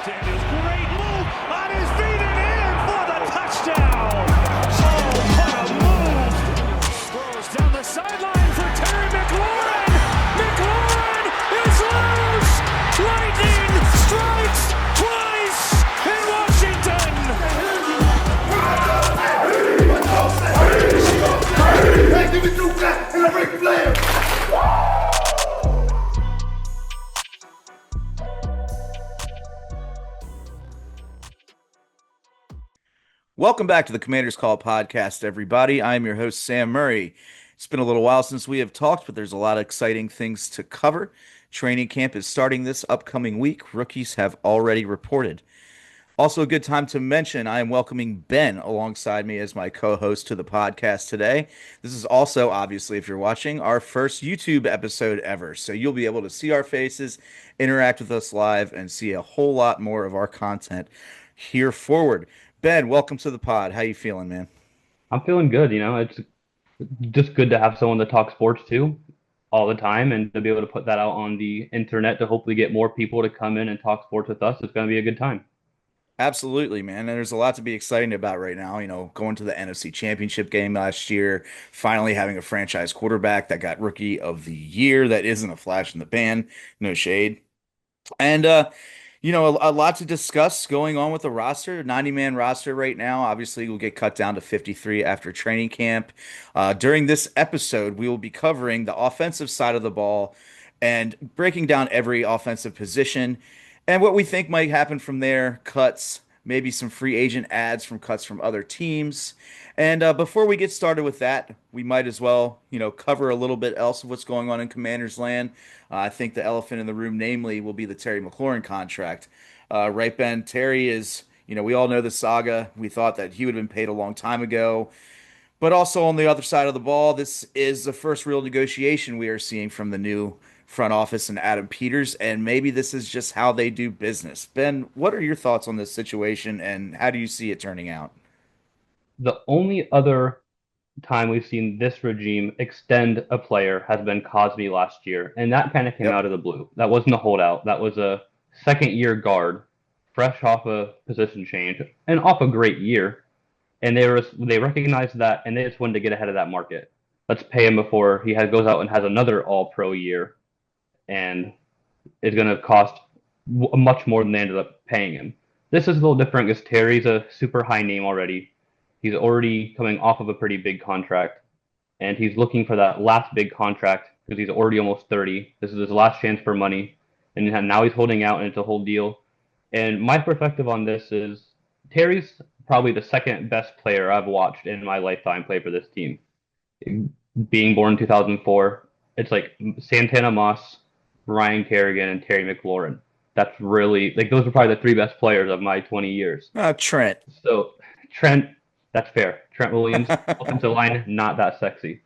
Daniels, great move on his feet and in for the touchdown. Oh, what a move. Throws down the sideline for Terry McLaurin. McLaurin is loose. Lightning strikes twice in Washington. Hey, give me two claps and a Ric Flair. Welcome back to the Commander's Call podcast, everybody. I'm your host, Sam Murray. It's been a little while since we have talked, but there's a lot of exciting things to cover. Training camp is starting this upcoming week. Rookies have already reported. Also, a good time to mention, I am welcoming Ben alongside me as my co-host to the podcast today. This is also, obviously, if you're watching, our first YouTube episode ever. So you'll be able to see our faces, interact with us live, and see a whole lot more of our content here forward. Ben, welcome to the pod. How you feeling, man? I'm feeling good. It's just good to have someone to talk sports to all the time and to be able to put that out on the internet to hopefully get more people to come in and talk sports with us. It's going to be a good time. Absolutely, man. And there's a lot to be excited about right now. Going to the NFC Championship game last year, finally having a franchise quarterback that got Rookie of the Year. That isn't a flash in the pan, no shade. And a lot to discuss going on with the roster, 90-man roster right now. Obviously, we'll get cut down to 53 after training camp. During this episode, we will be covering the offensive side of the ball and breaking down every offensive position and what we think might happen from there, cuts, maybe some free agent ads from cuts from other teams. And before we get started with that, we might as well, cover a little bit else of what's going on in Commanders land. I think the elephant in the room, namely, will be the Terry McLaurin contract. Right, Ben? Terry is, we all know the saga. We thought that he would have been paid a long time ago. But also on the other side of the ball, this is the first real negotiation we are seeing from the new front office and Adam Peters, and maybe this is just how they do business. Ben, what are your thoughts on this situation, and how do you see it turning out? The only other time we've seen this regime extend a player has been Cosme last year, and that kind of came out of the blue. That wasn't a holdout. That was a second-year guard, fresh off a position change, and off a great year. And they recognized that, and they just wanted to get ahead of that market. Let's pay him before he goes out and has another All-Pro year, and is going to cost much more than they ended up paying him. This is a little different because Terry's a super high name already. He's already coming off of a pretty big contract, and he's looking for that last big contract because he's already almost 30. This is his last chance for money, and now he's holding out, and it's a whole deal. And my perspective on this is Terry's probably the second best player I've watched in my lifetime play for this team. Being born in 2004, it's like Santana Moss, Ryan Kerrigan, and Terry McLaurin. That's really, those are probably the three best players of my 20 years. Trent. So, Trent, that's fair. Trent Williams, offensive line, not that sexy.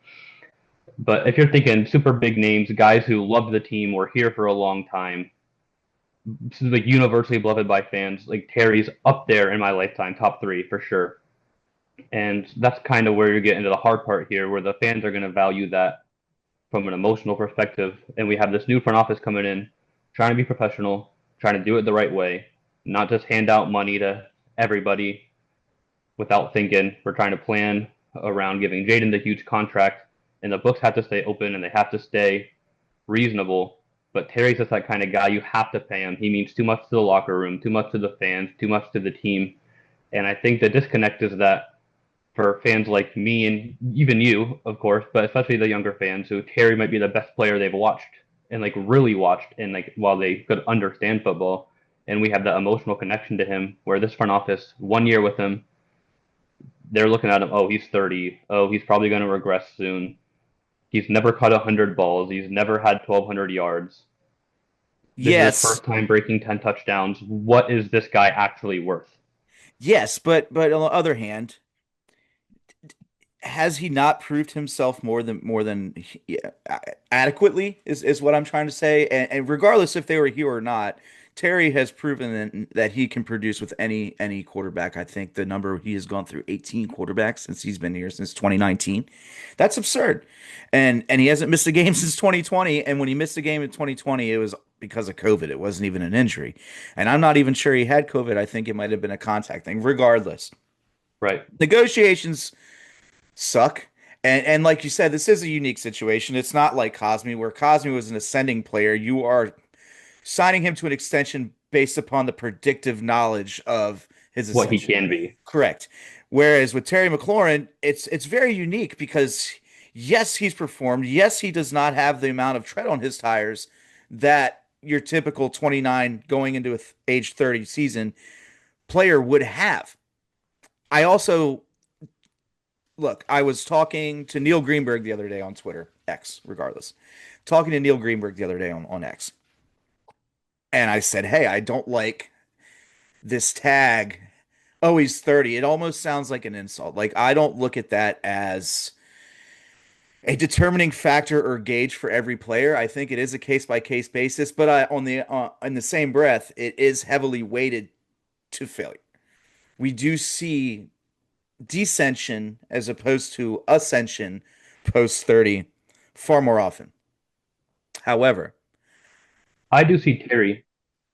But if you're thinking super big names, guys who love the team, were here for a long time, this is universally beloved by fans, Terry's up there in my lifetime, top three for sure. And that's kind of where you get into the hard part here, where the fans are going to value that from an emotional perspective. And we have this new front office coming in, trying to be professional, trying to do it the right way, not just hand out money to everybody without thinking. We're trying to plan around giving Jaden the huge contract, and the books have to stay open and they have to stay reasonable. But Terry's just that kind of guy. You have to pay him. He means too much to the locker room, too much to the fans, too much to the team. And I think the disconnect is that for fans like me and even you, of course, but especially the younger fans, who Terry might be the best player they've watched and really watched, and while they could understand football, and we have that emotional connection to him, where this front office, 1 year with him, they're looking at him, oh, he's 30, oh, he's probably going to regress soon, he's never caught 100 balls, he's never had 1,200 yards. This is his first time breaking 10 touchdowns. What is this guy actually worth? Yes, but on the other hand, has he not proved himself more than adequately is what I'm trying to say. And regardless if they were here or not, Terry has proven that he can produce with any quarterback. I think the number he has gone through 18 quarterbacks since he's been here since 2019. That's absurd. And he hasn't missed a game since 2020. And when he missed a game in 2020, it was because of COVID. It wasn't even an injury. And I'm not even sure he had COVID. I think it might have been a contact thing. Regardless, Right. negotiations suck. And like you said, this is a unique situation. It's not like Cosme, where Cosme was an ascending player. You are signing him to an extension based upon the predictive knowledge of his What he ascension. can be. Correct. Whereas with Terry McLaurin, it's very unique because yes, he's performed. Yes, he does not have the amount of tread on his tires that your typical 29 going into age 30 season player would have. I also look, I was talking to Neil Greenberg the other day on Twitter, X, regardless. Talking to Neil Greenberg the other day on X. And I said, hey, I don't like this tag. Oh, he's 30. It almost sounds like an insult. Like, I don't look at that as a determining factor or gauge for every player. I think it is a case by case basis, but on the in the same breath, it is heavily weighted to failure. We do see descension as opposed to ascension post 30 far more often. However, I do see Terry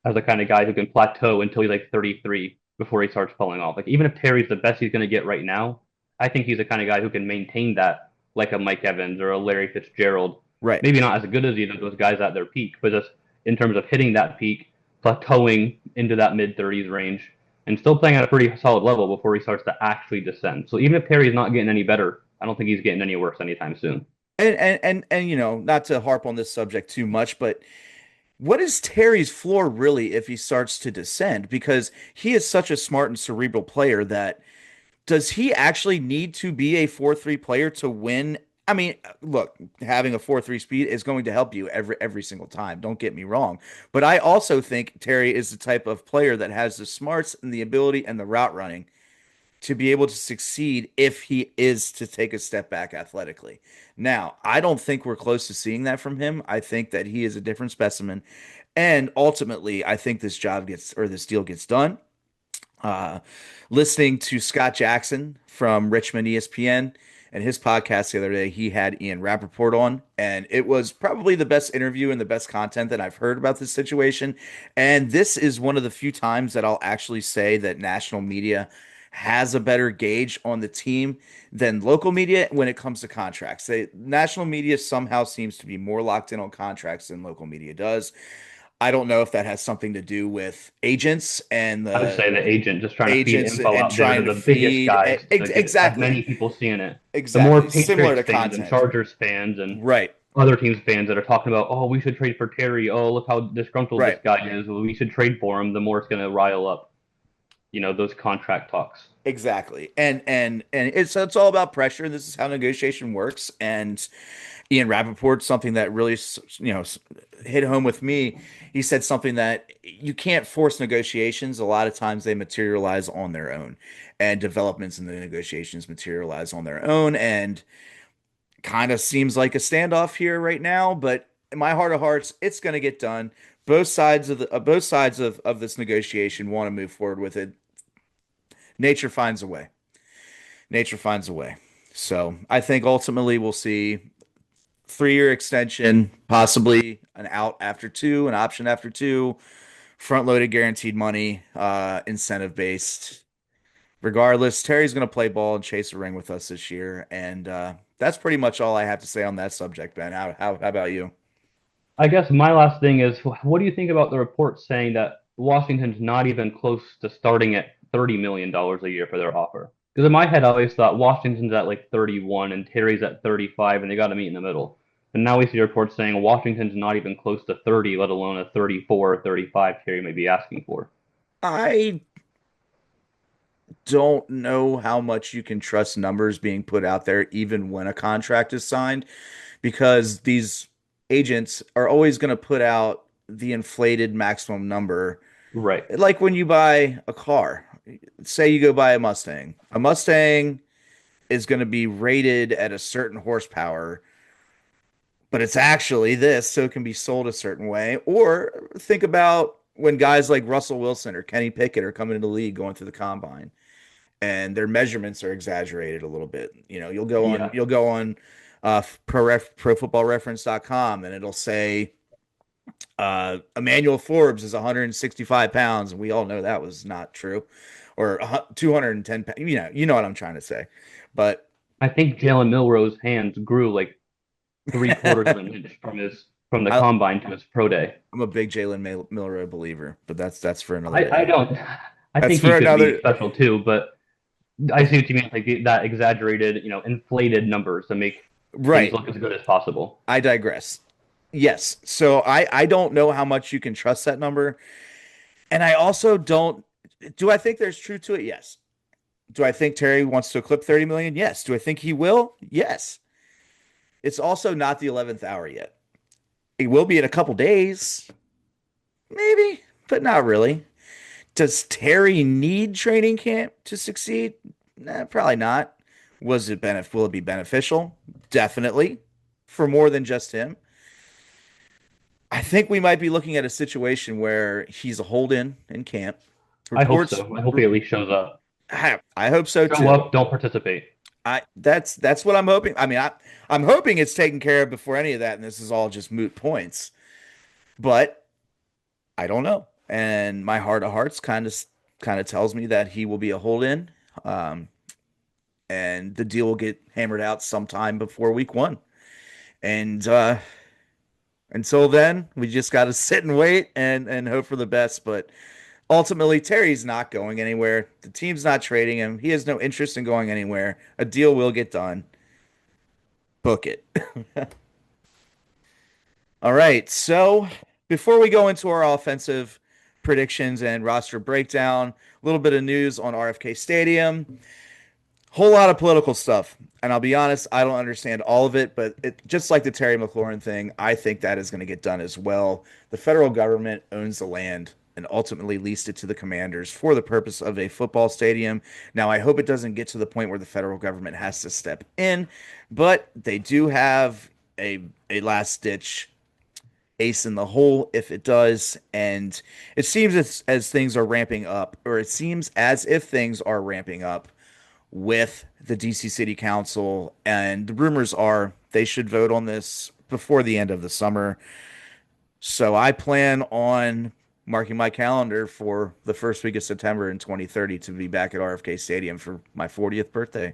as the kind of guy who can plateau until he's like 33 before he starts falling off. Like even if Terry's the best he's going to get right now, I think he's the kind of guy who can maintain that like a Mike Evans or a Larry Fitzgerald. right. Maybe not as good as either of those guys at their peak, but just in terms of hitting that peak, plateauing into that mid 30s range, and still playing at a pretty solid level before he starts to actually descend. So even if Terry's not getting any better, I don't think he's getting any worse anytime soon. And you know, not to harp on this subject too much, but what is Terry's floor really if he starts to descend? Because he is such a smart and cerebral player that does he actually need to be a 4-3 player to win? I mean, look, having a 4-3 speed is going to help you every single time. Don't get me wrong. But I also think Terry is the type of player that has the smarts and the ability and the route running to be able to succeed if he is to take a step back athletically. Now, I don't think we're close to seeing that from him. I think that he is a different specimen. And ultimately, I think this deal gets done. Uh, Listening to Scott Jackson from Richmond ESPN and his podcast the other day, he had Ian Rappaport on, and it was probably the best interview and the best content that I've heard about this situation. And this is one of the few times that I'll actually say that national media has a better gauge on the team than local media when it comes to contracts. National media somehow seems to be more locked in on contracts than local media does. I don't know if that has something to do with agents and I would the say the agent just trying to feed agents info and out there to trying to the biggest feed guys to get as exactly, many people seeing it. The more exactly similar Patriots to fans and content. Chargers fans and Right, other teams fans that are talking about, oh, we should trade for Terry. Oh, look how disgruntled this right. guy is. Well, we should trade for him. The more it's going to rile up, those contract talks. Exactly. And it's all about pressure. This is how negotiation works. And Ian Rappaport, something that really hit home with me. He said something that you can't force negotiations. A lot of times they materialize on their own, and developments in the negotiations materialize on their own. And kind of seems like a standoff here right now. But in my heart of hearts, it's going to get done. Both sides of this negotiation want to move forward with it. Nature finds a way. Nature finds a way. So I think ultimately we'll see 3-year extension, possibly an out after two, an option after two, front loaded guaranteed money, incentive based. Regardless, Terry's going to play ball and chase a ring with us this year. And that's pretty much all I have to say on that subject, Ben. How about you? I guess my last thing is, what do you think about the report saying that Washington's not even close to starting at $30 million a year for their offer? Because in my head, I always thought Washington's at like 31 and Terry's at 35, and they got to meet in the middle. But now we see reports saying Washington's not even close to 30, let alone a 34 or 35 Terry may be asking for. I don't know how much you can trust numbers being put out there, even when a contract is signed, because these agents are always going to put out the inflated maximum number. Right. Like when you buy a car, say you go buy a Mustang. A Mustang is going to be rated at a certain horsepower, but it's actually this, so it can be sold a certain way. Or think about when guys like Russell Wilson or Kenny Pickett are coming into the league going through the combine and their measurements are exaggerated a little bit. You know, Yeah. you'll go on pro football reference.com and it'll say Emmanuel Forbes is 165 pounds, and we all know that was not true, or 210 pounds. You know what I'm trying to say. But I think Jalen Milroe's hands grew like 3/4 of an inch from the I, combine to his pro day. I'm a big Milroe believer, but that's for another I day. don't. I That's think he for could be another. special too, but I see what you mean. Like that exaggerated, inflated numbers to make things Right. look as good as possible. I digress. Yes. So I don't know how much you can trust that number. And I also don't. Do I think there's truth to it? Yes. Do I think Terry wants to eclipse 30 million? Yes. Do I think he will? Yes. It's also not the 11th hour yet. It will be in a couple days, maybe, but not really. Does Terry need training camp to succeed? Nah, probably not. Will it be beneficial? Definitely, for more than just him. I think we might be looking at a situation where he's a hold in camp. I hope Reports, so. I hope he at least shows up. I hope so Show too. up, don't participate. That's what I'm hoping. I mean, I'm hoping it's taken care of before any of that, and this is all just moot points. But I don't know, and my heart of hearts kind of tells me that he will be a hold in, um, and the deal will get hammered out sometime before week one. And until then, we just got to sit and wait and hope for the best. But ultimately, Terry's not going anywhere. The team's not trading him. He has no interest in going anywhere. A deal will get done. Book it. All right. So before we go into our offensive predictions and roster breakdown, a little bit of news on RFK Stadium. Whole lot of political stuff. And I'll be honest, I don't understand all of it, but just like the Terry McLaurin thing, I think that is going to get done as well. The federal government owns the land and ultimately leased it to the commanders for the purpose of a football stadium. Now, I hope it doesn't get to the point where the federal government has to step in, but they do have a last ditch ace in the hole if it does. And it seems as things are ramping up, or it seems as if things are ramping up with the DC City Council, and the rumors are they should vote on this before the end of the summer. So I plan on marking my calendar for the first week of September in 2030 to be back at RFK Stadium for my 40th birthday.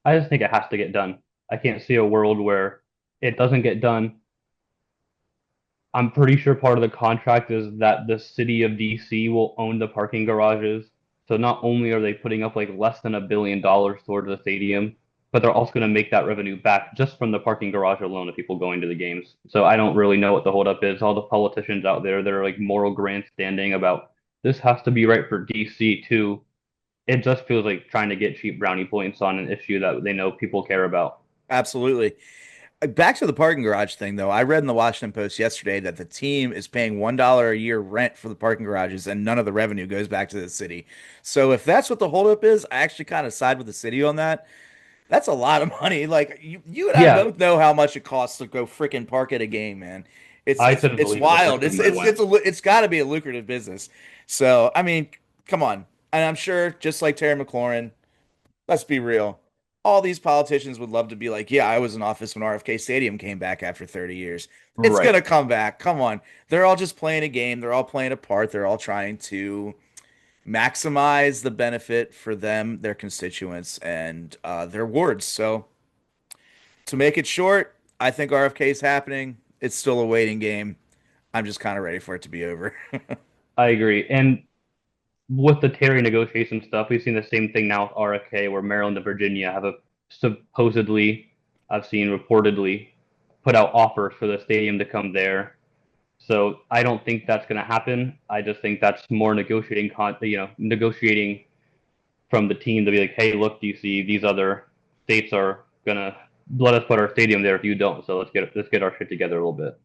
I just think it has to get done. I can't see a world where it doesn't get done. I'm pretty sure part of the contract is that the city of DC will own the parking garages. So not only are they putting up like less than $1 billion towards the stadium, but they're also going to make that revenue back just from the parking garage alone of people going to the games. So I don't really know what the holdup is. All the politicians out there that are like moral grandstanding about this has to be right for DC too. It just feels like trying to get cheap brownie points on an issue that they know people care about. Absolutely. Back to the parking garage thing, though. I read in the Washington Post yesterday that the team is paying $1 a year rent for the parking garages, and none of the revenue goes back to the city. So if that's what the holdup is, I actually kind of side with the city on that. That's a lot of money. Like you and I Yeah, both know how much it costs to go freaking park at a game, man. It's I it's couldn't it's believe it the wild. first time I went. It's got to be a lucrative business. So I mean, come on. And I'm sure, just like Terry McLaurin, let's be real. All these politicians would love to be like, yeah, I was in office when RFK Stadium came back after 30 years. It's Right. gonna come back. Come on. They're all just playing a game. They're all playing a part. They're all trying to maximize the benefit for them, their constituents, and their wards. So to make it short, I think RFK is happening. It's still a waiting game. I'm just kind of ready for it to be over. I agree. And with the Terry negotiation stuff, we've seen the same thing now with RFK, where Maryland and Virginia have supposedly, I've seen reportedly, put out offers for the stadium to come there. So I don't think that's going to happen. I just think that's more negotiating from the team to be like, hey, look, DC, these other states are gonna let us put our stadium there if you don't. So let's get our shit together a little bit.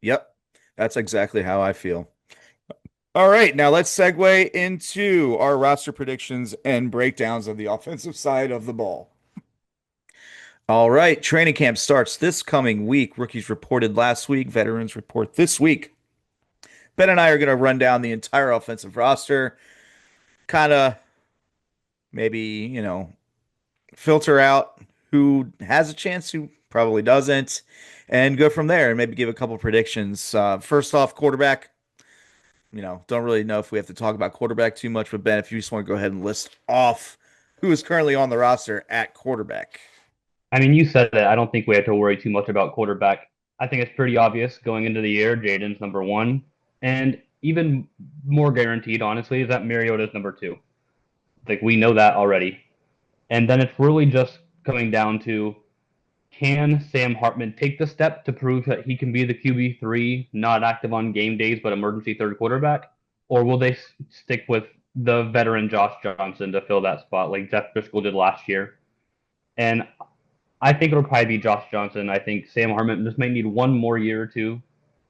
Yep, that's exactly how I feel. All right, now let's segue into our roster predictions and breakdowns of the offensive side of the ball. All right, training camp starts this coming week. Rookies reported last week, veterans report this week. Ben and I are going to run down the entire offensive roster, kind of maybe, filter out who has a chance, who probably doesn't, and go from there and maybe give a couple predictions. First off, quarterback. Don't really know if we have to talk about quarterback too much, but Ben, if you just want to go ahead and list off who is currently on the roster at quarterback. I mean, you said it. I don't think we have to worry too much about quarterback. I think it's pretty obvious going into the year, Jaden's number one. And even more guaranteed, honestly, is that Mariota's number two. Like, we know that already. And then it's really just coming down to, can Sam Hartman take the step to prove that he can be the QB3, not active on game days, but emergency third quarterback? Or will they stick with the veteran Josh Johnson to fill that spot like Jeff Driscoll did last year? And I think it'll probably be Josh Johnson. I think Sam Hartman just may need one more year or two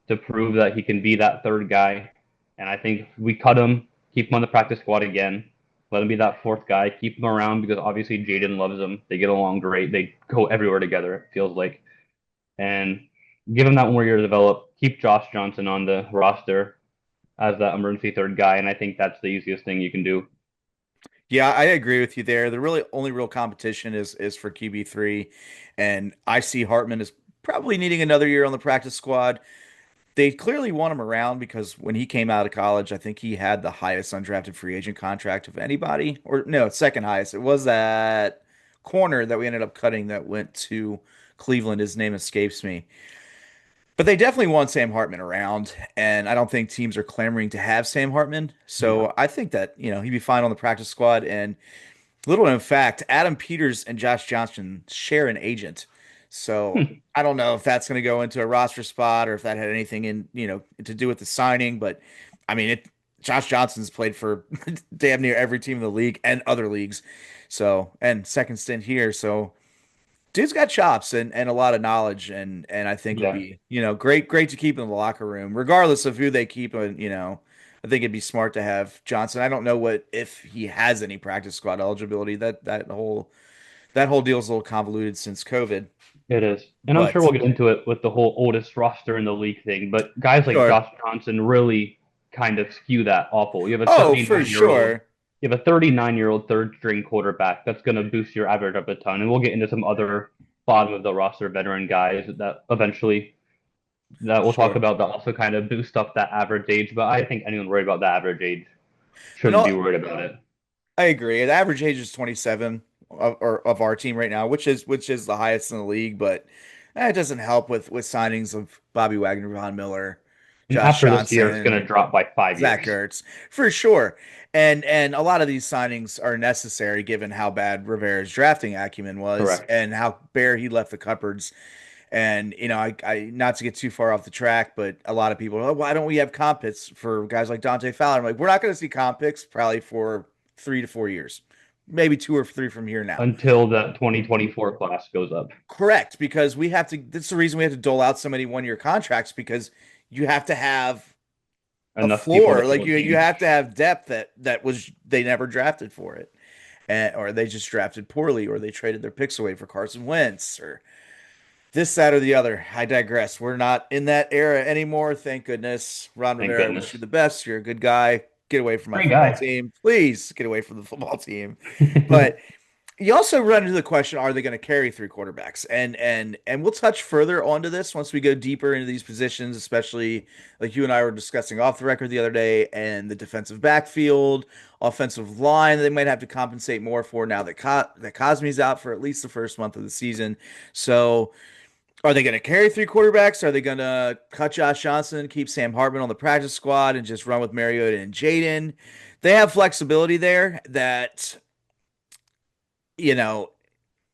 to prove that he can be that third guy. And I think we cut him, keep him on the practice squad again, let him be that fourth guy, keep him around because obviously Jaden loves him. They get along great. They go everywhere together, it feels like. And give him that one more year to develop. Keep Josh Johnson on the roster as that emergency third guy. And I think that's the easiest thing you can do. Yeah, I agree with you there. The really only real competition is for QB3, and I see Hartman is probably needing another year on the practice squad. They clearly want him around because when he came out of college, I think he had the highest undrafted free agent contract of anybody, or no, second highest. It was that corner that we ended up cutting that went to Cleveland. His name escapes me. But they definitely want Sam Hartman around, and I don't think teams are clamoring to have Sam Hartman. Yeah. So I think that, he'd be fine on the practice squad. And little known fact, Adam Peters and Josh Johnson share an agent. So I don't know if that's going to go into a roster spot or if that had anything to do with the signing. But I mean, Josh Johnson's played for damn near every team in the league and other leagues. So, and second stint here. So dude's got chops and a lot of knowledge, and I think would Yeah. be, great to keep in the locker room, regardless of who they keep. I think it'd be smart to have Johnson. I don't know if he has any practice squad eligibility. That whole deal's a little convoluted since COVID. It is. And I'm sure But we'll get into it with the whole oldest roster in the league thing. But guys like sure. Josh Johnson really kind of skew that awful. You have a Oh, for 39-year-old sure. you have a 39-year-old third string quarterback that's going to boost your average up a ton. And we'll get into some other bottom of the roster veteran guys that eventually that we'll talk Sure. about that also kind of boost up that average age. But I think anyone worried about the average age And shouldn't be worried about it. I agree. The average age is 27 of our team right now, which is the highest in the league, but it doesn't help with signings of Bobby Wagner, Von Miller, And Josh after this year, it's going Johnson, to drop by 5 years. Zach Ertz, for sure. And a lot of these signings are necessary given how bad Rivera's drafting acumen was Correct. and how bare he left the cupboards. And I not to get too far off the track, but a lot of people are like, why don't we have comp picks for guys like Dante Fowler? I'm like, we're not going to see comp picks probably for 3 to 4 years, maybe 2 or 3 from here now. Until the 2024 class goes up. Correct, because we have to. That's the reason we have to dole out so many 1 year contracts because you have to have a Enough people to floor. fill Like a you team. have to have depth that was they never drafted for it, or they just drafted poorly, or they traded their picks away for Carson Wentz, or this, that, or the other. I digress. We're not in that era anymore. Thank goodness. Ron Thank Rivera, I wish goodness. you the best. You're a good guy. Get away from my Great football guy. team. Please get away from the football team. But you also run into the question, are they going to carry three quarterbacks? And we'll touch further onto this once we go deeper into these positions, especially like you and I were discussing off the record the other day, and the defensive backfield, offensive line, they might have to compensate more for now that Cosme's out for at least the first month of the season. So are they going to carry three quarterbacks? Are they going to cut Josh Johnson, keep Sam Hartman on the practice squad, and just run with Mariota and Jaden? They have flexibility there that, you know,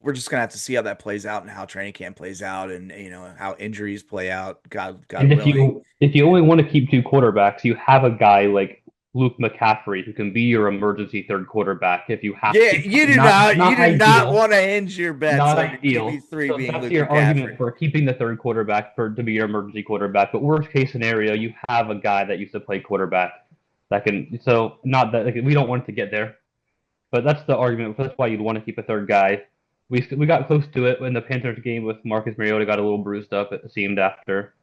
we're just gonna have to see how that plays out and how training camp plays out, and how injuries play out. God And if willing. you only want to keep two quarterbacks, you have a guy like Luke McCaffrey who can be your emergency third quarterback if you have Yeah, to. you Not do not ideal, want to hinge your bets not on your ideal. QB3 So being that's Luke your argument McCaffrey. for keeping the third quarterback to be your emergency quarterback. But worst case scenario, you have a guy that used to play quarterback that can. So not that like, we don't want it to get there, but that's the argument. That's why you'd want to keep a third guy. We got close to it when the Panthers game with Marcus Mariota got a little bruised up. It seemed after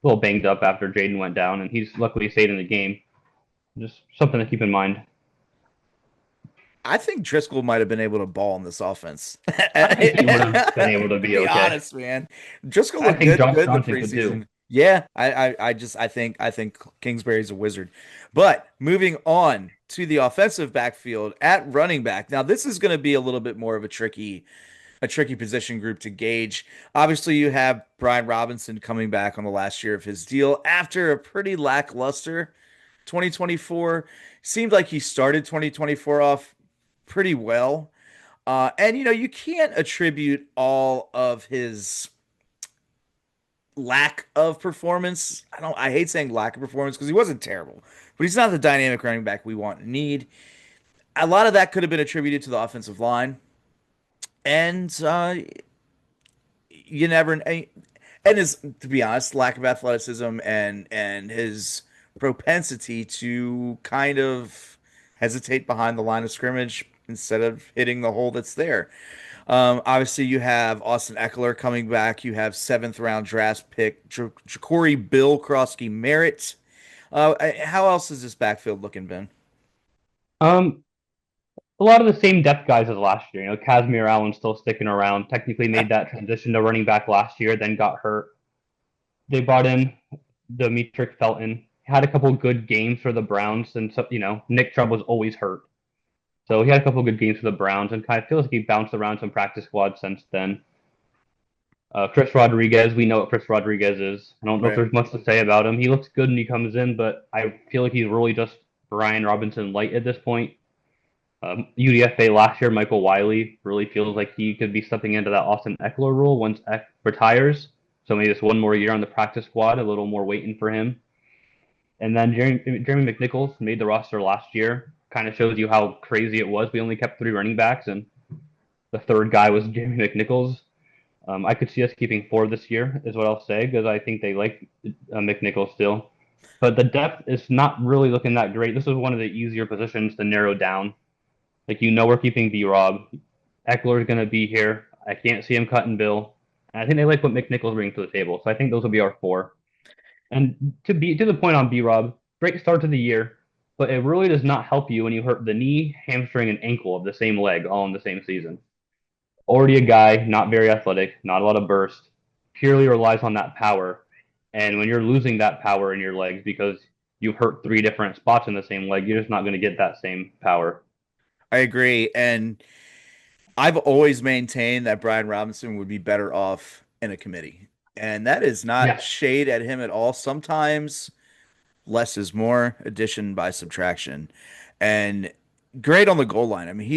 a little banged up after Jaden went down, and he's luckily stayed in the game. Just something to keep in mind. I think Driscoll might have been able to ball in this offense. I think he would have been able to To be be okay. honest, man, Driscoll I looked think good, Josh good in the Johnson could too. preseason. Yeah, I think Kingsbury's a wizard. But moving on to the offensive backfield at running back. Now, this is going to be a little bit more of a tricky position group to gauge. Obviously, you have Brian Robinson coming back on the last year of his deal after a pretty lackluster 2024. Seemed like he started 2024 off pretty well. And you can't attribute all of his lack of performance. I hate saying lack of performance because he wasn't terrible, but he's not the dynamic running back we want and need. A lot of that could have been attributed to the offensive line. And you never and his, to be honest, lack of athleticism and his propensity to kind of hesitate behind the line of scrimmage instead of hitting the hole that's there. Obviously, you have Austin Eckler coming back. You have seventh round draft pick Ja'Cory Bill Krosky Merritt. How else is this backfield looking, Ben? Um, a lot of the same depth guys as last year. Casimir Allen still sticking around. Technically made that transition to running back last year, then got hurt. They brought in Demetric Felton. Had a couple good games for the Browns, and so Nick Chubb was always hurt, so he had a couple good games for the Browns, and kind of feels like he bounced around some practice squads since then. Chris Rodriguez, we know what Chris Rodriguez is. I don't know if Right. there's much to say about him. He looks good when he comes in, but I feel like he's really just Brian Robinson light at this point. UDFA last year, Michael Wiley really feels like he could be stepping into that Austin Eckler role once Eck retires. So maybe just one more year on the practice squad, a little more waiting for him. And then Jeremy McNichols made the roster last year. Kind of shows you how crazy it was. We only kept 3 running backs, and the third guy was Jeremy McNichols. I could see us keeping 4 this year, is what I'll say, because I think they like McNichols still. But the depth is not really looking that great. This is one of the easier positions to narrow down. Like, we're keeping B Rob. Eckler's going to be here. I can't see him cutting Bill. And I think they like what McNichols brings to the table. So I think those will be our 4. And to the point on B Rob, great start to the year, but it really does not help you when you hurt the knee, hamstring, and ankle of the same leg all in the same season. Already a guy, not very athletic, not a lot of burst, purely relies on that power. And when you're losing that power in your legs because you hurt 3 different spots in the same leg, you're just not going to get that same power. I agree. And I've always maintained that Brian Robinson would be better off in a committee. And that is not Yeah, shade at him at all. Sometimes less is more, addition by subtraction. And great on the goal line. I mean,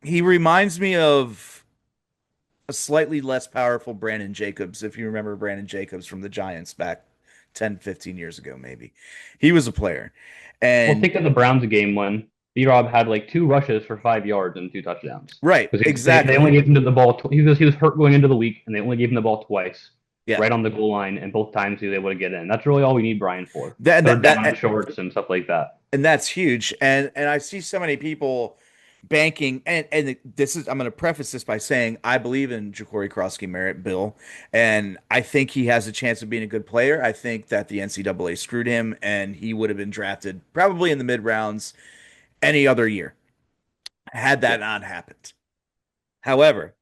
he reminds me of a slightly less powerful Brandon Jacobs, if you remember Brandon Jacobs from the Giants back 10, 15 years ago, maybe. He was a player. well, And think of the Browns game when B Rob had like 2 rushes for 5 yards and 2 touchdowns. right, Because they only exactly. gave him the ball. He was hurt going into the week, and they only gave him the ball twice, Yeah. right on the goal line, and both times he was able to get in. That's really all we need Brian for. That, Third that, down that shorts and stuff like that. and that's huge. And I see so many people banking, and this is, I'm going to preface this by saying I believe in Ja'Cory Krosky Merritt, Bill, and I think he has a chance of being a good player. I think that the NCAA screwed him, and he would have been drafted probably in the mid rounds any other year had Yeah, that not happened. However,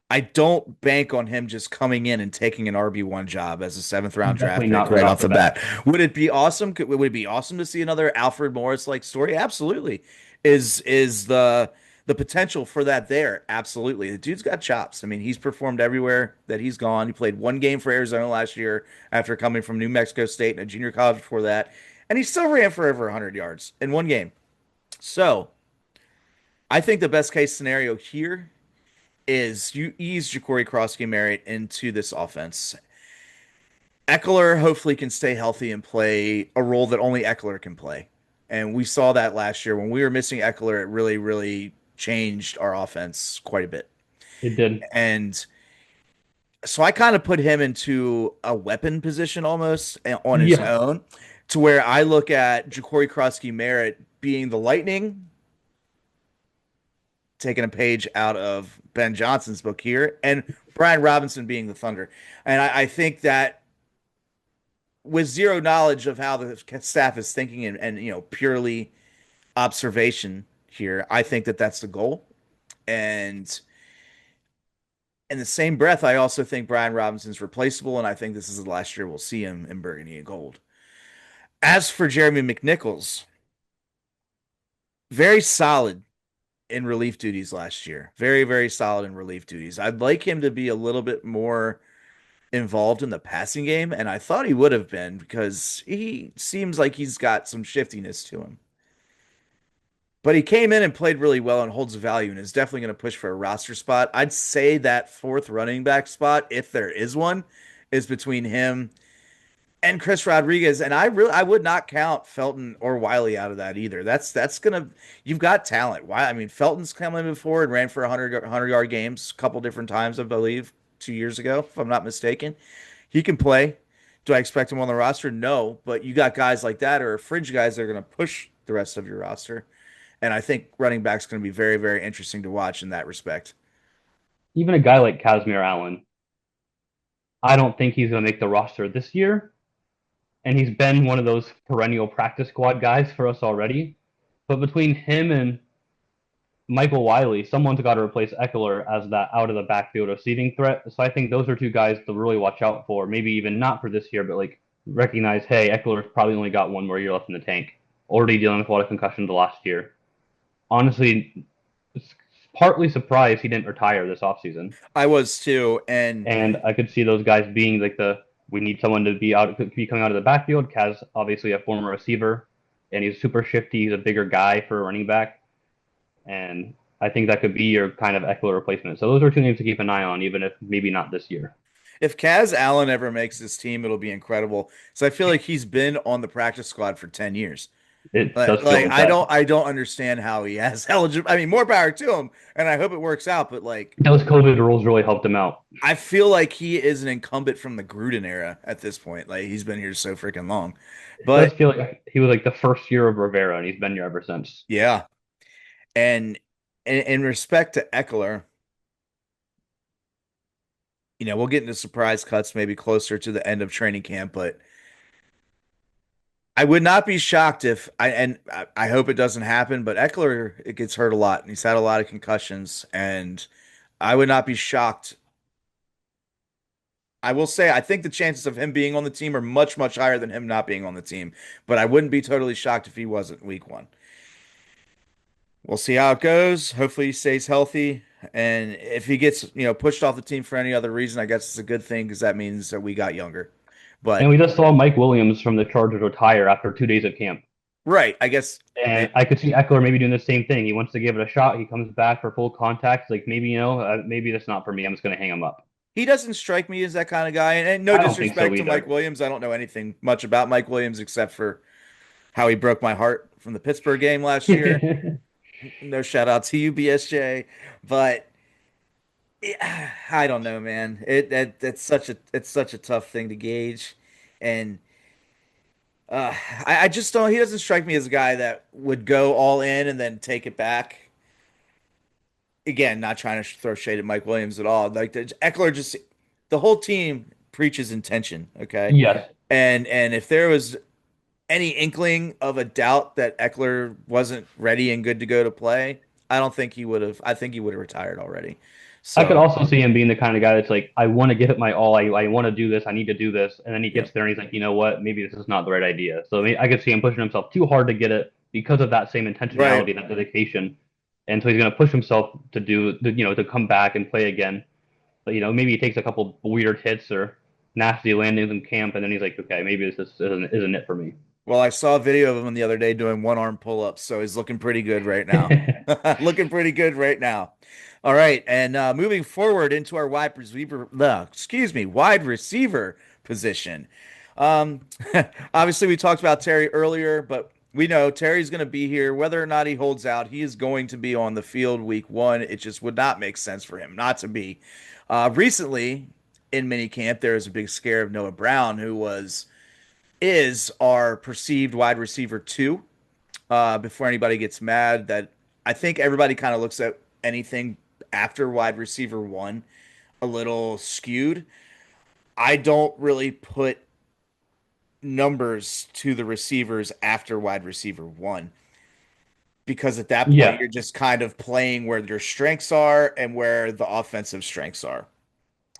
I don't bank on him just coming in and taking an RB1 job as a seventh round draft definitely pick not right right off off the the bat. bat. Would it be awesome? Would it be awesome to see another Alfred Morris like story? Absolutely. Is the potential for that there? Absolutely. The dude's got chops. I mean, he's performed everywhere that he's gone. He played 1 game for Arizona last year after coming from New Mexico State and a junior college before that, and he still ran for over 100 yards in 1 game. So, I think the best case scenario here is you ease Ja'Cory Krosky Merritt into this offense. Eckler hopefully can stay healthy and play a role that only Eckler can play. And we saw that last year when we were missing Eckler, it really, really changed our offense quite a bit. It did. And so I kind of put him into a weapon position almost on his Yeah, own, to where I look at Ja'Cory Krosky Merritt being the Lightning, taking a page out of Ben Johnson's book here, and Brian Robinson being the Thunder. And I think that with zero knowledge of how the staff is thinking and purely observation, here. I think that that's the goal. And in the same breath, I also think Brian Robinson's replaceable, and I think this is the last year we'll see him in burgundy and gold. As for Jeremy McNichols, very solid in relief duties last year. Very, very solid in relief duties. I'd like him to be a little bit more involved in the passing game, and I thought he would have been because he seems like he's got some shiftiness to him. But he came in and played really well and holds value and is definitely going to push for a roster spot. I'd say that fourth running back spot, if there is one, is between him and Chris Rodriguez. And I would not count Felton or Wiley out of that either. That's gonna you've got talent. Why? I mean, Felton's come in before and ran for 100 yard games a couple different times, I believe, 2 years ago, if I'm not mistaken. He can play. Do I expect him on the roster? No, but you got guys like that or fringe guys that are going to push the rest of your roster. And I think running back's going to be very, very interesting to watch in that respect. Even a guy like Casimir Allen, I don't think he's going to make the roster this year. And he's been one of those perennial practice squad guys for us already. But between him and Michael Wiley, someone's got to replace Eckler as that out of the backfield receiving threat. So I think those are two guys to really watch out for. Maybe even not for this year, but like recognize, hey, Eckler's probably only got one more year left in the tank. Already dealing with a lot of concussions last year. Honestly, partly surprised he didn't retire this offseason. I was too, and And I could see those guys being like we need someone to be coming out of the backfield. Kaz, obviously a former receiver, and he's super shifty. He's a bigger guy for a running back. And I think that could be your kind of Eckler replacement. So those are two names to keep an eye on, even if maybe not this year. if Kaz Allen ever makes this team, it'll be incredible. So I feel like he's been on the practice squad for 10 years. It does Like, feel like like I that. don't understand how he has eligible. I mean, more power to him, and I hope it works out. But like, Those COVID rules really helped him out. I feel like he is an incumbent from the Gruden era at this point. Like he's been here so freaking long. It does But feel like he was like the first year of Rivera, and he's been here ever since. yeah, and in respect to Eckler, we'll get into surprise cuts maybe closer to the end of training camp, but I would not be shocked if I hope it doesn't happen, but Eckler it gets hurt a lot and he's had a lot of concussions and I would not be shocked. I will say I think the chances of him being on the team are much, much higher than him not being on the team, but I wouldn't be totally shocked if he wasn't week one. We'll see how it goes. Hopefully he stays healthy. And if he gets, pushed off the team for any other reason, I guess it's a good thing because that means that we got younger. And But we just saw Mike Williams from the Chargers retire after 2 days of camp. right, I guess And I could see Eckler maybe doing the same thing. He wants to give it a shot. He comes back for full contact. Like maybe, maybe that's not for me. I'm just going to hang him up. he doesn't strike me as that kind of guy. And no I don't think so disrespect to either. Mike Williams. I don't know anything much about Mike Williams except for how he broke my heart from the Pittsburgh game last year. No shout out to you, BSJ. But I don't know, man. That's such a tough thing to gauge. And I just don't. He doesn't strike me as a guy that would go all in and then take it back. Again, not trying to throw shade at Mike Williams at all. Like Eckler, just the whole team preaches intention. Okay, Yes. and if there was any inkling of a doubt that Eckler wasn't ready and good to go to play, I don't think he would have. I think he would have retired already. I could So also see him being the kind of guy that's like, I want to give it my all. I want to do this. I need to do this. And then he yeah, gets there and he's like, you know what? Maybe this is not the right idea. So I mean, I could see him pushing himself too hard to get it because of that same right. intentionality, that dedication. And so he's going to push himself to to come back and play again. But, maybe he takes a couple weird hits or nasty landings in camp. And then he's like, okay, maybe this isn't it for me. Well, I saw a video of him the other day doing one arm pull ups, so he's looking pretty good right now. Looking pretty good right now. All right, and moving forward into our wide receiver position. Um, Obviously, we talked about Terry earlier, but we know Terry's going to be here whether or not he holds out. He is going to be on the field week one. It just would not make sense for him not to be. Recently, in minicamp, there was a big scare of Noah Brown, who is our perceived wide receiver two. Before anybody gets mad, that I think everybody kind of looks at anything after wide receiver one a little skewed. I don't really put numbers to the receivers after wide receiver one because at that point Yeah. you're just kind of playing where your strengths are and where the offensive strengths are,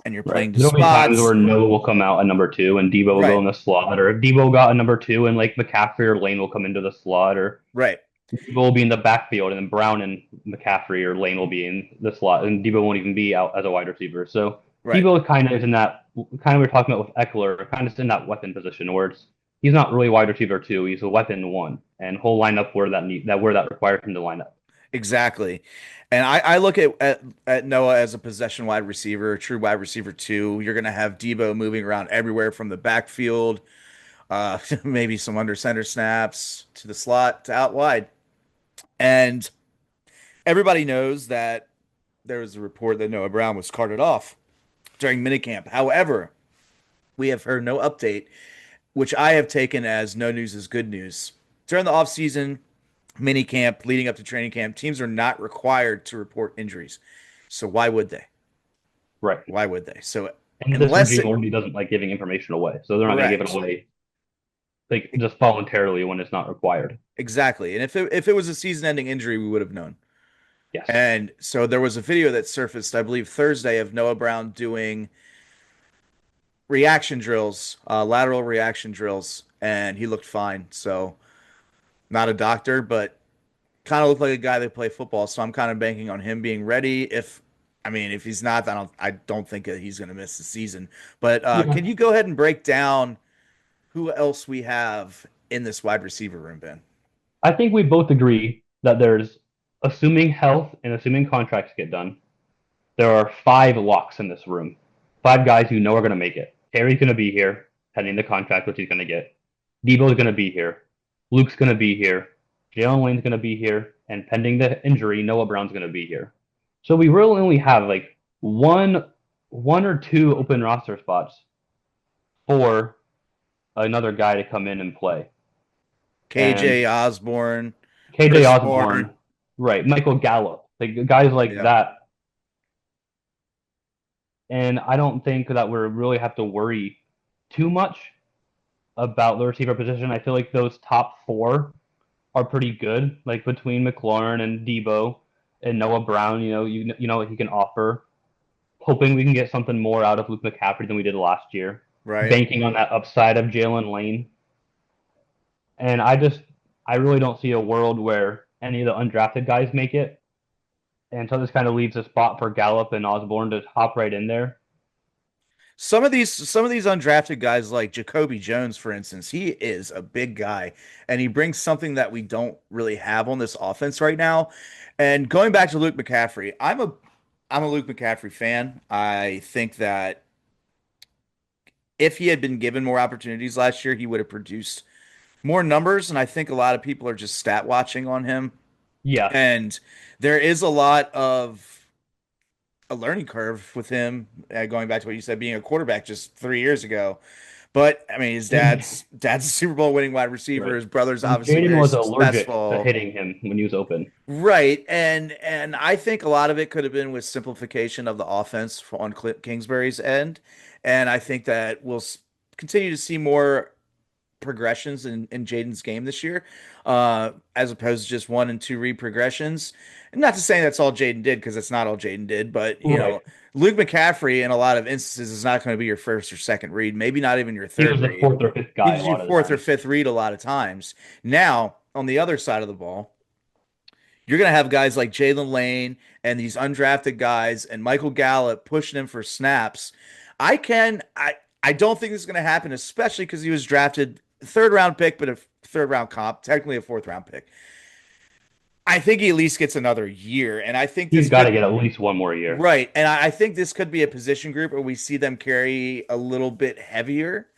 and you're Right. playing to There'll be times spots. where Noah will come out at number two and Debo will go Right, in the slot, or if Debo got a number two and like McCaffrey or Lane will come into the slot, or right, Debo will be in the backfield and then Brown and McCaffrey or Lane will be in the slot and Debo won't even be out as a wide receiver. So right. Debo kind of is in that kind of we're talking about with Eckler, kind of in that weapon position where he's not really wide receiver two, he's a weapon one, and he'll line up where that requires him to line up. Exactly. And I look at Noah as a possession wide receiver, a true wide receiver too. You're going to have Debo moving around everywhere from the backfield, maybe some under center snaps to the slot to out wide. And everybody knows that there was a report that Noah Brown was carted off during minicamp. However, we have heard no update, which I have taken as no news is good news. During the offseason, mini camp leading up to training camp, teams are not required to report injuries. So why would they? Right. Why would they? So And this unless regime it already doesn't like giving information away, so they're not going to give it correct. away like just voluntarily when it's not required. Exactly. And if it was a season-ending injury, we would have known. Yes. And so there was a video that surfaced, I believe, Thursday of Noah Brown doing reaction drills, lateral reaction drills, and he looked fine. So not a doctor, but kind of looked like a guy that played football. So I'm kind of banking on him being ready. If he's not, I don't think that he's going to miss the season. But Yeah. can you go ahead and break down who else we have in this wide receiver room, Ben? I think we both agree that there's, assuming health and assuming contracts get done, there are five locks in this room. Five guys you know are going to make it. Terry's going to be here, pending the contract, which he's going to get. Debo's going to be here. Luke's going to be here. Jalen Lane's going to be here. And pending the injury, Noah Brown's going to be here. So we really only have like one or two open roster spots for another guy to come in and play. KJ Osborne, KJ Chris Osborne, Moore. right? Michael Gallup, like guys like Yeah. that. And I don't think that we really have to worry too much about the receiver position. I feel like those top four are pretty good, like between McLaurin and Debo and Noah Brown. You know what he can offer. Hoping we can get something more out of Luke McCaffrey than we did last year. Right. Banking on that upside of Jalen Lane. And I really don't see a world where any of the undrafted guys make it. And so this kind of leaves a spot for Gallup and Osborne to hop right in there. Some of these undrafted guys like Jacoby Jones, for instance, he is a big guy and he brings something that we don't really have on this offense right now. And going back to Luke McCaffrey, I'm a Luke McCaffrey fan. I think that if he had been given more opportunities last year, he would have produced more numbers. And I think a lot of people are just stat watching on him. Yeah. And there is a lot of a learning curve with him, going back to what you said, being a quarterback just 3 years ago. But I mean, his dad's a Super Bowl winning wide receiver. Right. His brother's And obviously Jaden very was allergic to successful. hitting him when he was open. Right. And I think a lot of it could have been with simplification of the offense on Kingsbury's end. And I think that we'll continue to see more progressions in Jaden's game this year, as opposed to just one and two read progressions. And not to say that's all Jaden did, because that's not all Jaden did, but Right. Luke McCaffrey in a lot of instances is not going to be your first or second read, maybe not even your He third was the read. fourth or fifth guy a He's your lot of the fourth or time. fifth read a lot of times. Now, on the other side of the ball, you're going to have guys like Jalen Lane and these undrafted guys and Michael Gallup pushing him for snaps. I don't think this is going to happen, especially because he was drafted third round pick, but a third round comp, technically a fourth round pick. I think he at least gets another year, and I think He's this got to could get at least one more year. right, and I think this could be a position group where we see them carry a little bit heavier,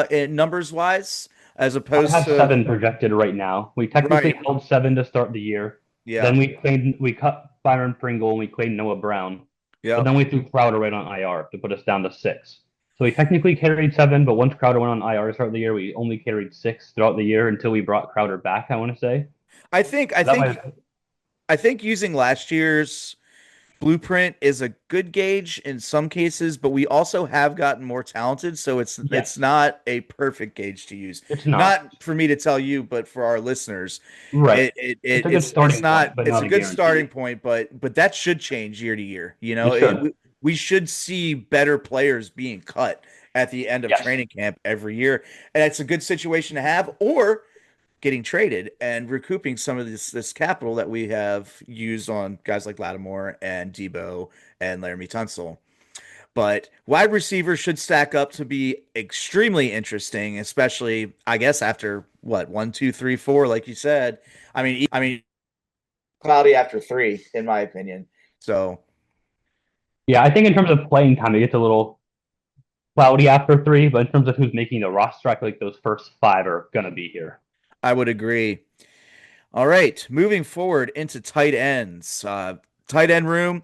in numbers wise, as I opposed have to seven projected right now. We technically right, held seven to start the year. yeah, Then we cut Byron Pringle and we played Noah Brown. But yeah. then we threw Crowder right on IR to put us down to six. So we technically carried seven, but once Crowder went on IR to start the year, we only carried six throughout the year until we brought Crowder back, I want to say. I think I That think might I think using last year's blueprint is a good gauge in some cases, but we also have gotten more talented, so it's Yes, not a perfect gauge to use. it's not. Not for me to tell you, but for our listeners. Right. It's It a good it's starting not point, but it's not a a good starting guarantee. point, but that should change year to year. It should. We should see better players being cut at the end of Yes. training camp every year, and it's a good situation to have, or getting traded and recouping some of this capital that we have used on guys like Lattimore and Debo and Laramie Tunsil. But wide receivers should stack up to be extremely interesting, especially I guess after what 1, 2, 3, 4, like you said. I mean, cloudy after three, in my opinion. So Yeah, I think in terms of playing time, it gets a little cloudy after three, but in terms of who's making the roster, I feel like those first five are gonna be here. I would agree. All right, moving forward into tight ends. Tight end room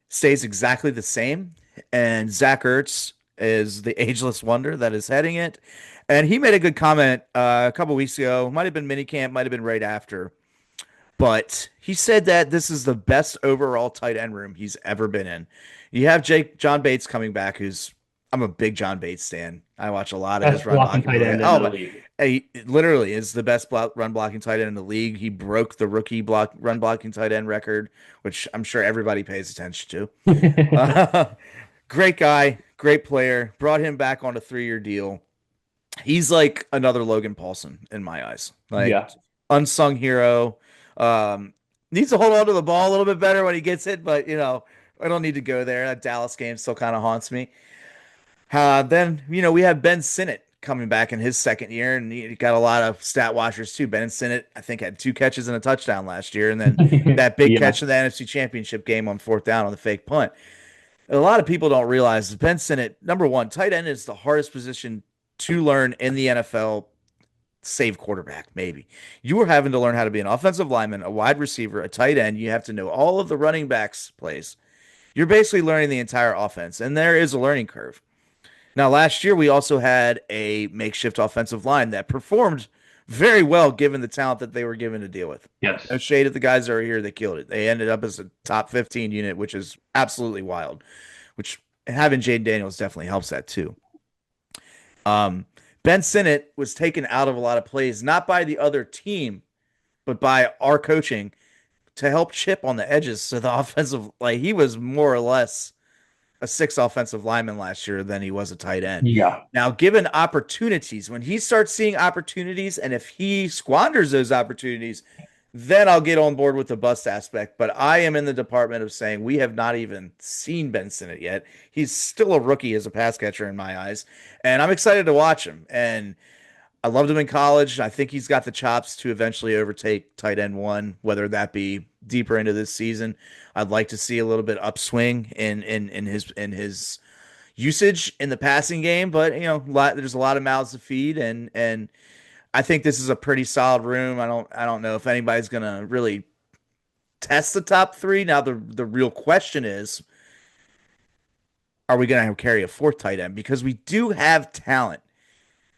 stays exactly the same, and Zach Ertz is the ageless wonder that is heading it. And he made a good comment a couple weeks ago. Might have been minicamp, might have been right after, but he said that this is the best overall tight end room he's ever been in. You have John Bates coming back, who's I'm a big John Bates stan. I watch a lot of his Best run blocking blocking tight play. end in Oh, the but league. he literally is the best run blocking tight end in the league. He broke the rookie run blocking tight end record, which I'm sure everybody pays attention to. Great guy, great player. Brought him back on a 3-year deal. He's like another Logan Paulson in my eyes. Like Yeah. unsung hero. Needs to hold on to the ball a little bit better when he gets it, but I don't need to go there. That Dallas game still kind of haunts me. Then we have Ben Sinnott coming back in his second year, and he got a lot of stat watchers too. Ben Sinnott, I think, had 2 catches and a touchdown last year, and then that big Yeah. catch in the NFC Championship game on fourth down on the fake punt. A lot of people don't realize Ben Sinnott, number one, tight end is the hardest position to learn in the NFL, save quarterback, maybe. You are having to learn how to be an offensive lineman, a wide receiver, a tight end. You have to know all of the running backs' plays. You're basically learning the entire offense, and there is a learning curve. Now, last year, we also had a makeshift offensive line that performed very well given the talent that they were given to deal with. Yes. No shade at the guys that are here that killed it. They ended up as a top 15 unit, which is absolutely wild, which having Jaden Daniels definitely helps that too. Um, Ben Sinnott was taken out of a lot of plays, not by the other team, but by our coaching to help chip on the edges. So the offensive, like he was more or less a 6 offensive lineman last year than he was a tight end. Yeah. Now, given opportunities, when he starts seeing opportunities, and if he squanders those opportunities, then I'll get on board with the bust aspect. But I am in the department of saying we have not even seen Ben Sinnott yet. He's still a rookie as a pass catcher in my eyes, and I'm excited to watch him. And I loved him in college. I think he's got the chops to eventually overtake tight end one, whether that be deeper into this season. I'd like to see a little bit upswing in his usage in the passing game, but there's a lot of mouths to feed, and I think this is a pretty solid room. I don't know if anybody's gonna really test the top three. Now the real question is, are we gonna carry a fourth tight end? Because we do have talent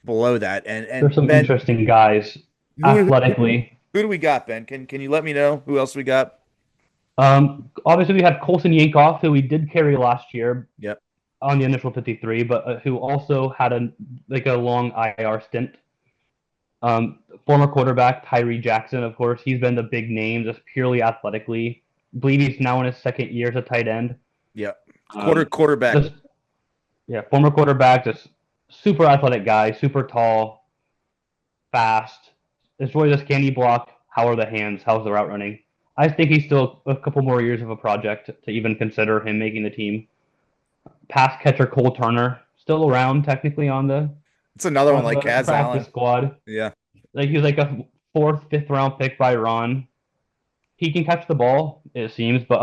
below that. There's And some Ben, interesting guys who, athletically. who do we got, Ben? Can you let me know who else we got? Obviously, we have Colson Yankoff, who we did carry last year Yep. on the initial 53, but who also had a long IR stint. Former quarterback Tyree Jackson, of course, he's been the big name just purely athletically. I believe he's now in his second year as a tight end. Yep. Um, Quarterback. just yeah, former quarterback, just super athletic guy, super tall, fast. It's really just can he block? How are the hands? How's the route running? I think he's still a couple more years of a project to even consider him making the team. Pass catcher Cole Turner still around technically It's another one on like the Kaz practice Allen. squad. Yeah. Like he was like a fourth, fifth round pick by Ron. He can catch the ball, it seems, but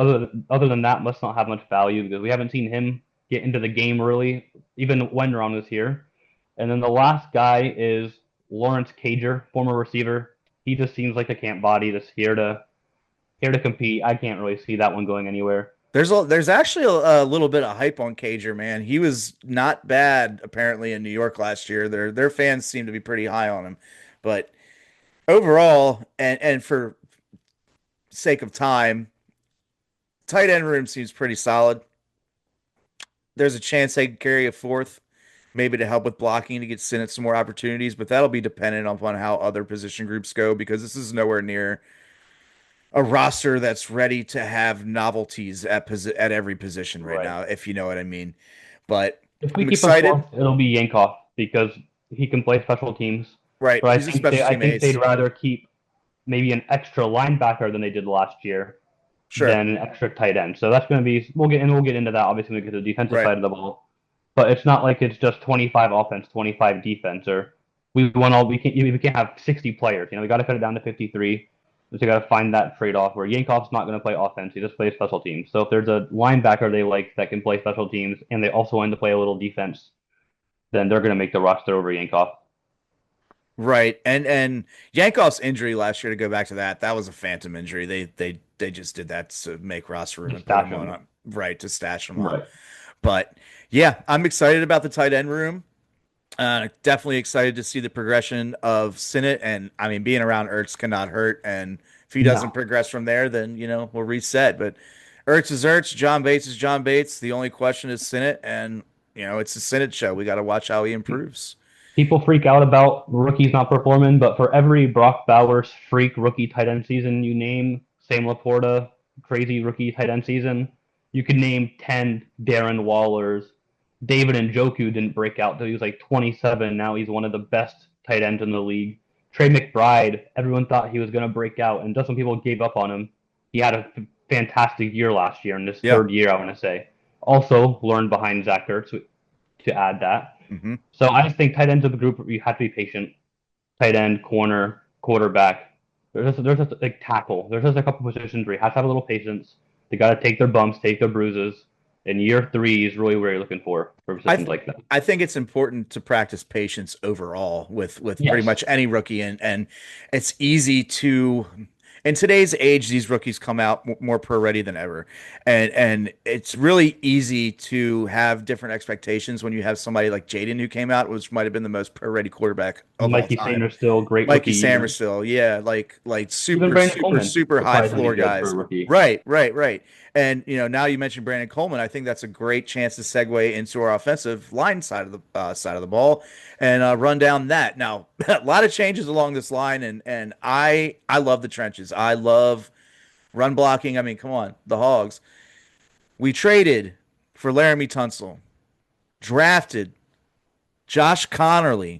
other than that, must not have much value because we haven't seen him get into the game really, even when Ron was here. And then the last guy is Lawrence Cager, former receiver. He just seems like a camp body that's here to compete. I can't really see that one going anywhere. There's actually a little bit of hype on Cager, man. He was not bad apparently in New York last year. Their fans seem to be pretty high on him. But overall, and for sake of time, Tight end room seems pretty solid. There's a chance they can carry a fourth, maybe to help with blocking to get Sinnott some more opportunities, but that'll be dependent upon how other position groups go because this is nowhere near a roster that's ready to have novelties at every position right Right. now, if you know what I mean. But If we I'm keep a excited. fourth, it'll be Yankoff because he can play special teams. Right. But He's a special I team think they'd ace. rather keep maybe an extra linebacker than they did last year Sure. than an extra tight end. So that's going to be we'll get into that obviously when we get to the defensive Right. side of the ball. But it's not like it's just 25 offense, 25 defense, or we can't have 60 players. We got to cut it down to 53. So you got to find that trade off where Yankoff's not going to play offense; he just plays special teams. So if there's a linebacker they like that can play special teams and they also want to play a little defense, then they're going to make the roster over Yankoff. Right. And Yankov's injury last year, to go back to that, that was a phantom injury. They just did that to make roster room Just and put stash him him. on right to stash him up. Right. But yeah, I'm excited about the tight end room. Definitely excited to see the progression of Sinnott, and I mean, being around Ertz cannot hurt. And if he doesn't No. progress from there, then we'll reset. But Ertz is Ertz, John Bates is John Bates. The only question is Sinnott, and it's a Sinnott show. We got to watch how he improves. People freak out about rookies not performing, but for every Brock Bowers freak rookie tight end season you name, Sam Laporta, crazy rookie tight end season, you could name 10 Darren Wallers. David Njoku didn't break out till he was like 27. Now he's one of the best tight ends in the league. Trey McBride, everyone thought he was going to break out, and just when people gave up on him, he had a fantastic year last year in this Yeah. third year, I want to say. Also learned behind Zach Ertz to add that. Mm-hmm. So I just think tight ends of the group, you have to be patient. Tight end, corner, quarterback. There's just like tackle. There's just a couple positions where you have to have a little patience. They got to take their bumps, take their bruises. And year 3 is really where you're looking for positions like that. I think it's important to practice patience overall with pretty Yes. much any rookie, and it's easy to in today's age these rookies come out more pro ready than ever, and it's really easy to have different expectations when you have somebody like Jaden who came out, which might have been the most pro ready quarterback of all Mikey time. Sainer still great Mikey rookie year. Samerstill, yeah, like Even super, Brandon super, Coleman, super high surprisingly floor good for a guys. rookie. Right, right, right. And now you mentioned Brandon Coleman. I think that's a great chance to segue into our offensive line side of the ball and run down that. Now, a lot of changes along this line, and I love the trenches. I love run blocking. I mean, come on, the Hogs. We traded for Laramie Tunsil, drafted Josh Connerly,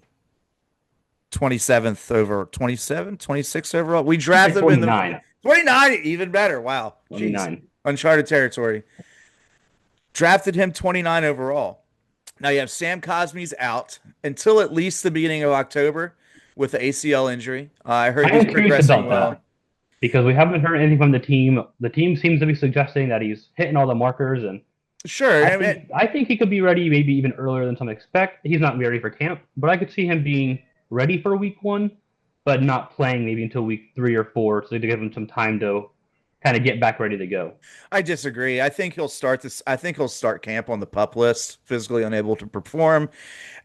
27th over 27, 26 overall. We drafted him in the 29. 29, even better. Wow. Jeez. 29. Uncharted territory. Drafted him 29 overall. Now you have Sam Cosme's out until at least the beginning of October with the ACL injury. I heard I he's am curious progressing about well. that because we haven't heard anything from the team. The team seems to be suggesting that he's hitting all the markers, and Sure. I mean, I think he could be ready maybe even earlier than some expect. He's not ready for camp, but I could see him being ready for week 1, but not playing maybe until week 3 or 4, so to give him some time to kind of get back ready to go. I disagree. I think he'll start this. I think he'll start camp on the pup list, physically unable to perform,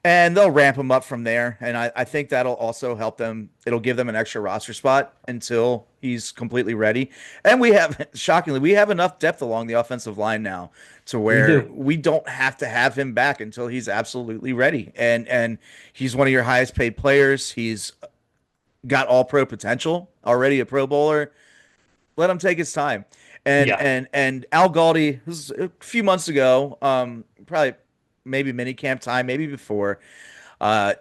and they'll ramp him up from there. And I think that'll also help them. It'll give them an extra roster spot until he's completely ready. And we have, shockingly, we have enough depth along the offensive line now to where we don't have to have him back until he's absolutely ready. And he's one of your highest paid players. He's got all pro potential, already a Pro Bowler. Let him take his time. And Yeah. and Al Galdi, this was a few months ago, probably maybe mini camp time, maybe before, uh,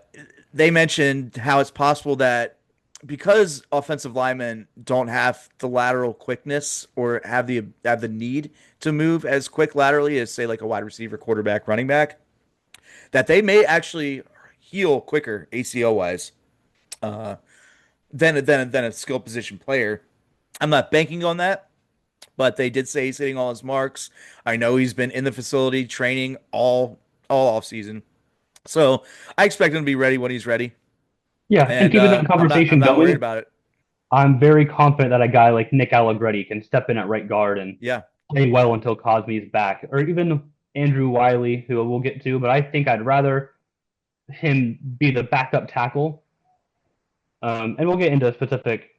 they mentioned how it's possible that because offensive linemen don't have the lateral quickness or have the need to move as quick laterally as say like a wide receiver, quarterback, running back, that they may actually heal quicker ACL wise than a skill position player. I'm not banking on that, but they did say he's hitting all his marks. I know he's been in the facility training all off season, so I expect him to be ready when he's ready. Yeah, and And keeping that I'm conversation not worried going, about it. I'm very confident that a guy like Nick Allegretti can step in at right guard and Yeah, play well until Cosme's back, or even Andrew Wiley, who we'll get to. But I think I'd rather him be the backup tackle. And we'll get into a specific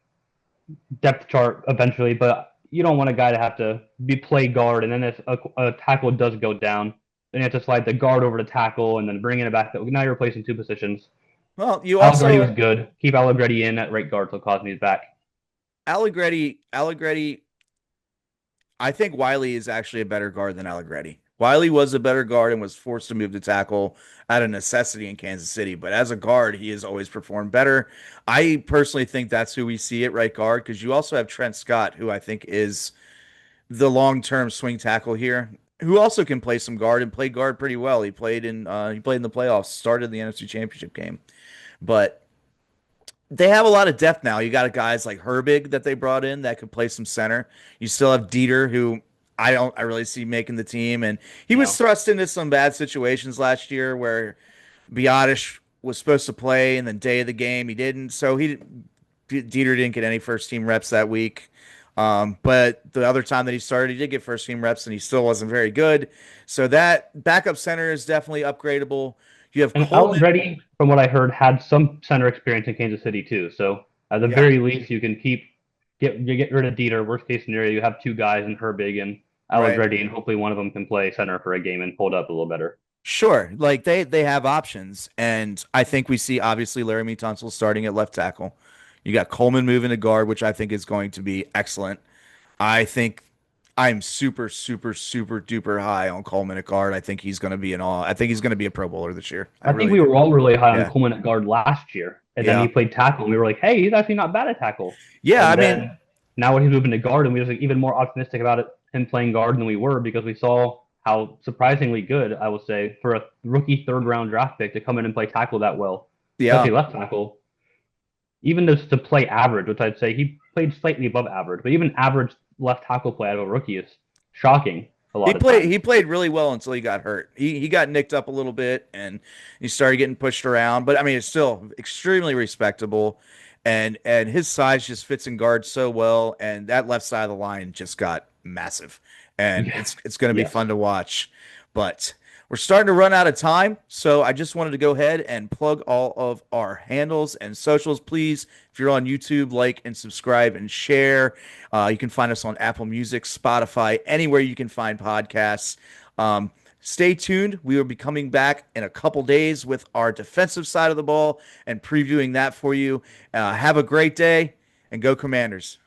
depth chart eventually, but you don't want a guy to have to be play guard, and then if a tackle does go down, then you have to slide the guard over to tackle and then bring it back. Now you're replacing two positions. Well, you Allegretti was also good. Keep Allegretti in at right guard till Cosme's back. Allegretti. I think Wiley is actually a better guard than Allegretti. Wiley was a better guard and was forced to move to tackle out of necessity in Kansas City, but as a guard, he has always performed better. I personally think that's who we see at right guard because you also have Trent Scott, who I think is the long-term swing tackle here, who also can play some guard and play guard pretty well. He played in the playoffs, started in the NFC Championship game, but they have a lot of depth now. You got guys like Herbig that they brought in that could play some center. You still have Dieter, who I really see making the team, and he was No. thrust into some bad situations last year where Biotish was supposed to play, and then day of the game he didn't. So Dieter didn't get any first team reps that week. But the other time that he started, he did get first team reps, and he still wasn't very good. So that backup center is definitely upgradable. You have And Coleman. Allegretti, from what I heard, had some center experience in Kansas City too. So at the Yeah. very least, you can get rid of Dieter. Worst case scenario, you have two guys in Herbig and Right. Allegretti, and hopefully one of them can play center for a game and hold up a little better. Sure, like they have options, and I think we see obviously Laramie Tunsil starting at left tackle. You got Coleman moving to guard, which I think is going to be excellent. I think I'm super, super, super duper high on Coleman at guard. I think he's going to be an all. I think he's going to be a Pro Bowler this year. I I think really we do. were all really high on Yeah. Coleman at guard last year, and then Yeah. he played tackle, and we were like, "Hey, he's actually not bad at tackle." Yeah, And I then mean, now when he's moving to guard, and we were like even more optimistic about him playing guard than we were because we saw how surprisingly good, I would say, for a rookie third round draft pick to come in and play tackle that well, yeah. especially left tackle. Even just to play average, which I'd say he played slightly above average, but even average left tackle play out of a rookie is shocking a lot of times. He played really well until he got hurt. He got nicked up a little bit and he started getting pushed around, but I mean it's still extremely respectable and his size just fits in guard so well and that left side of the line just got massive. And Yeah. it's going to be Yes. fun to watch. But we're starting to run out of time, so I just wanted to go ahead and plug all of our handles and socials. Please, if you're on YouTube, like and subscribe and share. You can find us on Apple Music, Spotify, anywhere you can find podcasts. Stay tuned. We will be coming back in a couple days with our defensive side of the ball and previewing that for you. Have a great day and go Commanders.